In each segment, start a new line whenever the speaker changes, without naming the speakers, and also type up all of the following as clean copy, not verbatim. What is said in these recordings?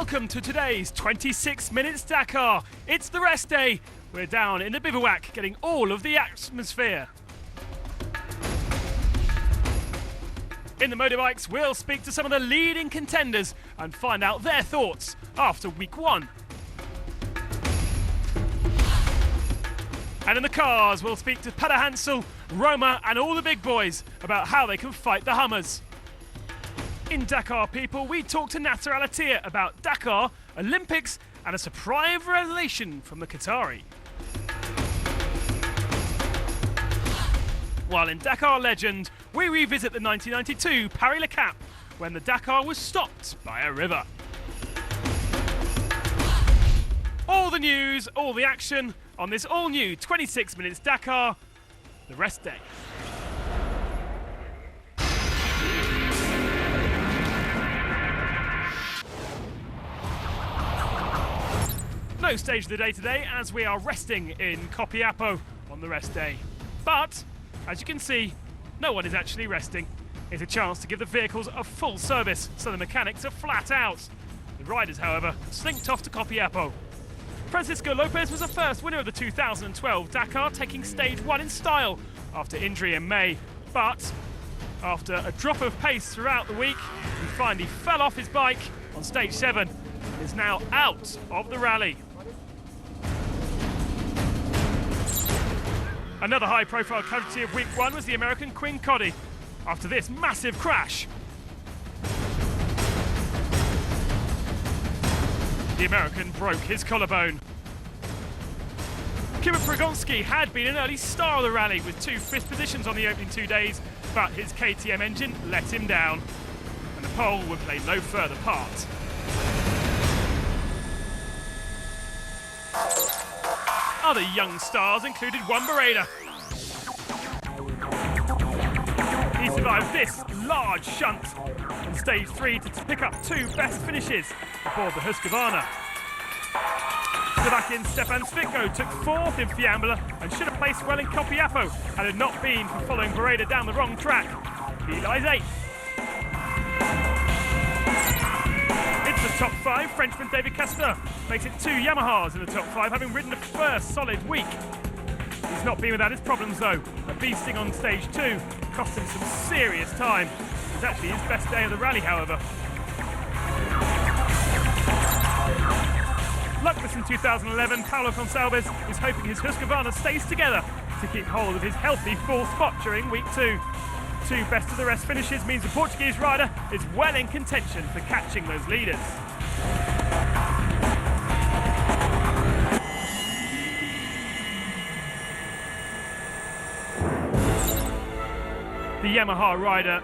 Welcome to today's 26 Minutes Dakar. It's the rest day. We're down in the bivouac getting all of the atmosphere. In the motorbikes, we'll speak to some of the leading contenders and find out their thoughts after week one. And in the cars, we'll speak to Peter Hansel, Roma and all the big boys about how they can fight the Hummers. In Dakar People, we talk to Nasser Al Attiyah about Dakar, Olympics and a surprise revelation from the Qatari. While in Dakar Legend, we revisit the 1992 Paris-Le Cap when the Dakar was stopped by a river. All the news, all the action on this all-new 26 Minutes Dakar, the rest day. No stage of the day today as we are resting in Copiapo on the rest day. But, as you can see, no one is actually resting. It's a chance to give the vehicles a full service, so the mechanics are flat out. The riders, however, slinked off to Copiapo. Francisco Lopez was the first winner of the 2012 Dakar, taking stage one in style after injury in May. But, after a drop of pace throughout the week, he finally fell off his bike on stage 7 and is now out of the rally. Another high-profile casualty of week one was the American Quinn Coddy after this massive crash. The American broke his collarbone. Kibit Prigonsky had been an early star of the rally with 2 fifth positions on the opening 2 days, but his KTM engine let him down, and the pole would play no further part. Other young stars included Juan Barreda. He survived this large shunt on stage 3 to pick up 2 best finishes aboard the Husqvarna. Slovakian Stefan Svitko took 4th in Fiambula and should have placed well in Copiapo had it not been for following Barreda down the wrong track. He lies 8th. Into the top 5, Frenchman David Castor makes it 2 Yamahas in the top 5, having ridden the first solid week. He's not been without his problems though. A beasting on stage 2 cost him some serious time. It was actually his best day of the rally, however. Luckless in 2011, Paulo Gonçalves is hoping his Husqvarna stays together to keep hold of his healthy 4th spot during week 2. 2 best of the rest finishes means the Portuguese rider is well in contention for catching those leaders. The Yamaha rider,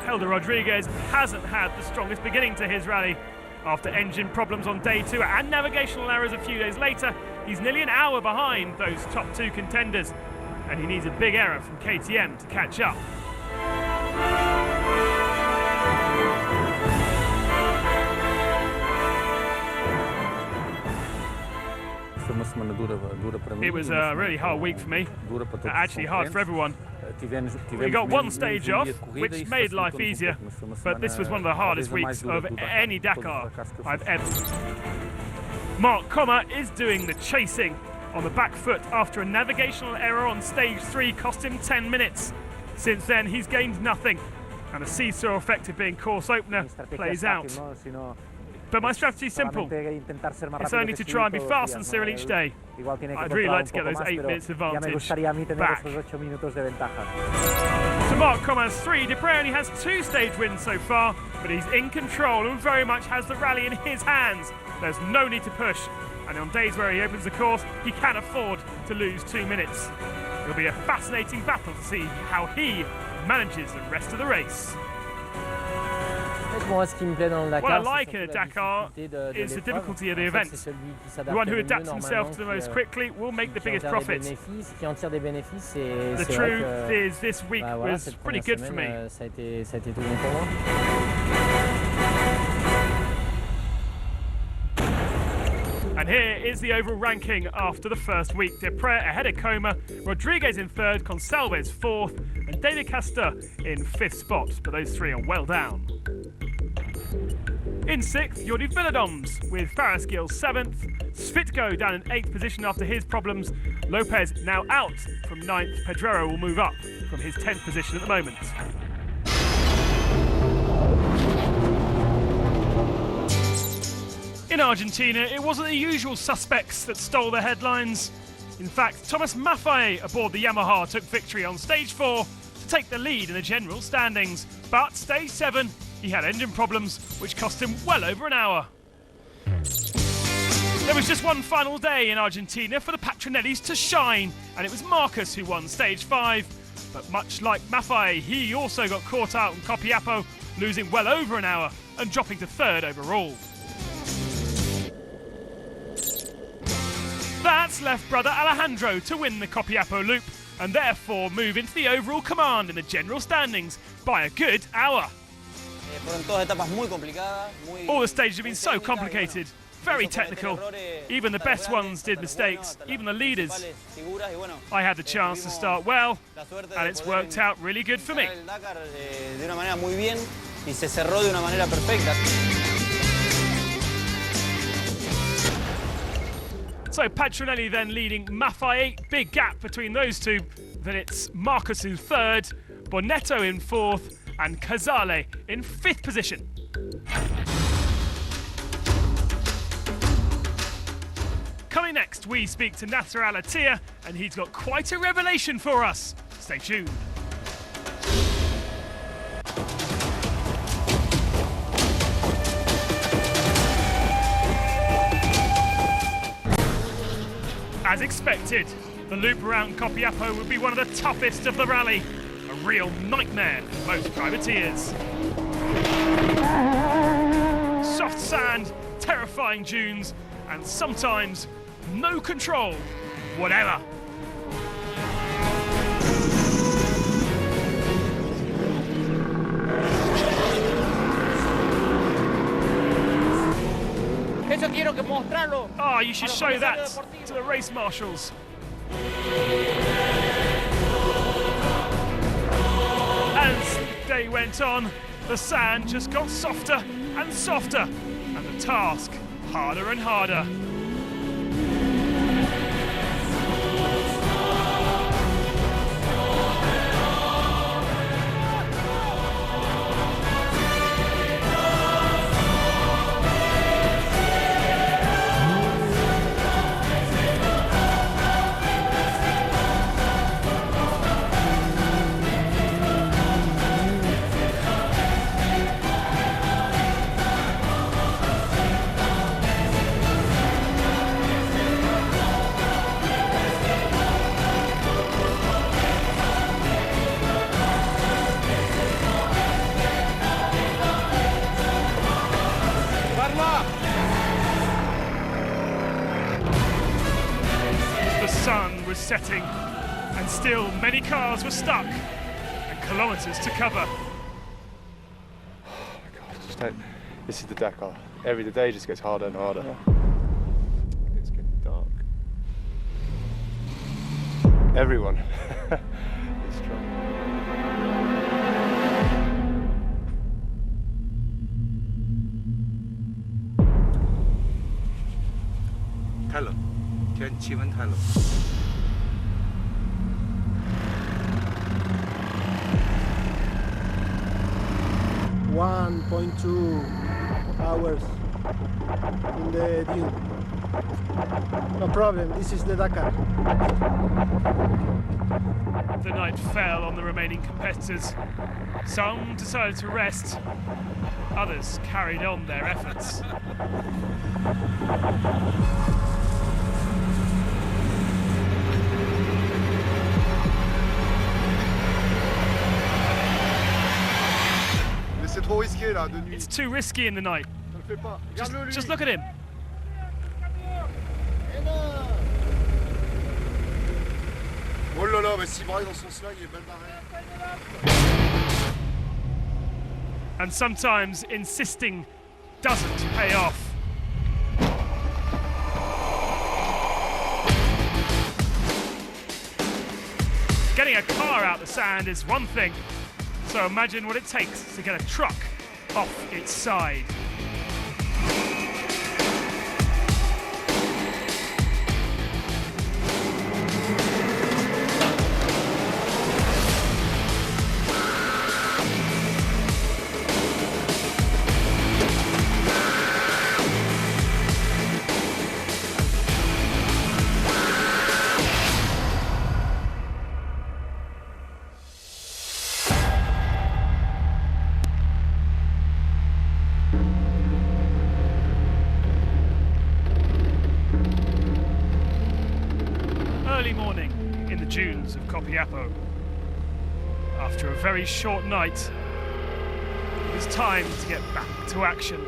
Helder Rodriguez, hasn't had the strongest beginning to his rally. After engine problems on day 2 and navigational errors a few days later, he's nearly an hour behind those top 2 contenders, and he needs a big error from KTM to catch up. It was a really hard week for me, actually hard for everyone. We got 1 stage off, which made life easier, but this was one of the hardest weeks of any Dakar I've ever. Mark Kommer is doing the chasing on the back foot after a navigational error on stage 3 cost him 10 minutes. Since then, he's gained nothing, and a seesaw effect of being course opener plays out. But my strategy is simple. It's only to try and be fast and Cyril each day. I'd really like to get those 8 minutes advantage back. So Mark Kommer has 3, Dupre only has 2 stage wins so far, but he's in control and very much has the rally in his hands. There's no need to push, and on days where he opens the course, he can afford to lose 2 minutes. It'll be a fascinating battle to see how he manages the rest of the race. What I like at Dakar is the difficulty of the event. The one who adapts himself to the most quickly will make the biggest profit. The truth is this week was pretty good for me. And here is the overall ranking after the first week. Dupre ahead of Kommer, Rodriguez in 3rd, Gonçalves 4th, and David Castor in 5th spot. But those 3 are well down. In 6th, Jordi Villadoms with Faraskill 7th. Svitko down in 8th position after his problems. Lopez now out from 9th. Pedrero will move up from his 10th position at the moment. In Argentina, it wasn't the usual suspects that stole the headlines. In fact, Thomas Maffei aboard the Yamaha took victory on stage 4 to take the lead in the general standings. But stage 7, he had engine problems, which cost him well over an hour. There was just one final day in Argentina for the Patronellis to shine, and it was Marcus who won stage 5. But much like Maffei, he also got caught out in Copiapo, losing well over an hour and dropping to 3rd overall. That's left brother Alejandro to win the Copiapo loop and therefore move into the overall command in the general standings by a good hour. All the stages have been so complicated, very technical. Even the best ones did mistakes, even the leaders. I had the chance to start well, and it's worked out really good for me. So Patronelli then leading Maffei, big gap between those two. Then it's Marcus in 3rd, Bonetto in 4th, and Casale in 5th position. Coming next, we speak to Nasser Al-Attiyah, and he's got quite a revelation for us. Stay tuned. As expected, the loop around Copiapo would be one of the toughest of the rally. A real nightmare for most privateers. Soft sand, terrifying dunes, and sometimes no control whatever. Ah, you should show that to the race marshals. As the day went on, the sand just got softer and softer, and the task harder and harder. Setting, and still many cars were stuck and kilometres to cover.
Oh my God, this is the Dakar. The day just gets harder and harder. Yeah. It's getting dark. Everyone is trying.
Hello. Can Chivan hello.
1.2 hours in the dune. No problem, this is the Dakar.
The night fell on the remaining competitors. Some decided to rest, others carried on their efforts. It's too risky in the night. Just look at him. And sometimes insisting doesn't pay off. Getting a car out the sand is one thing, so imagine what it takes to get a truck off its side. Early morning in the dunes of Copiapo. After a very short night, it was time to get back to action.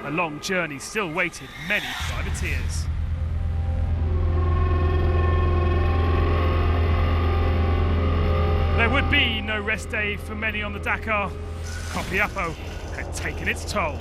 A long journey still waited many privateers. There would be no rest day for many on the Dakar. Copiapo had taken its toll.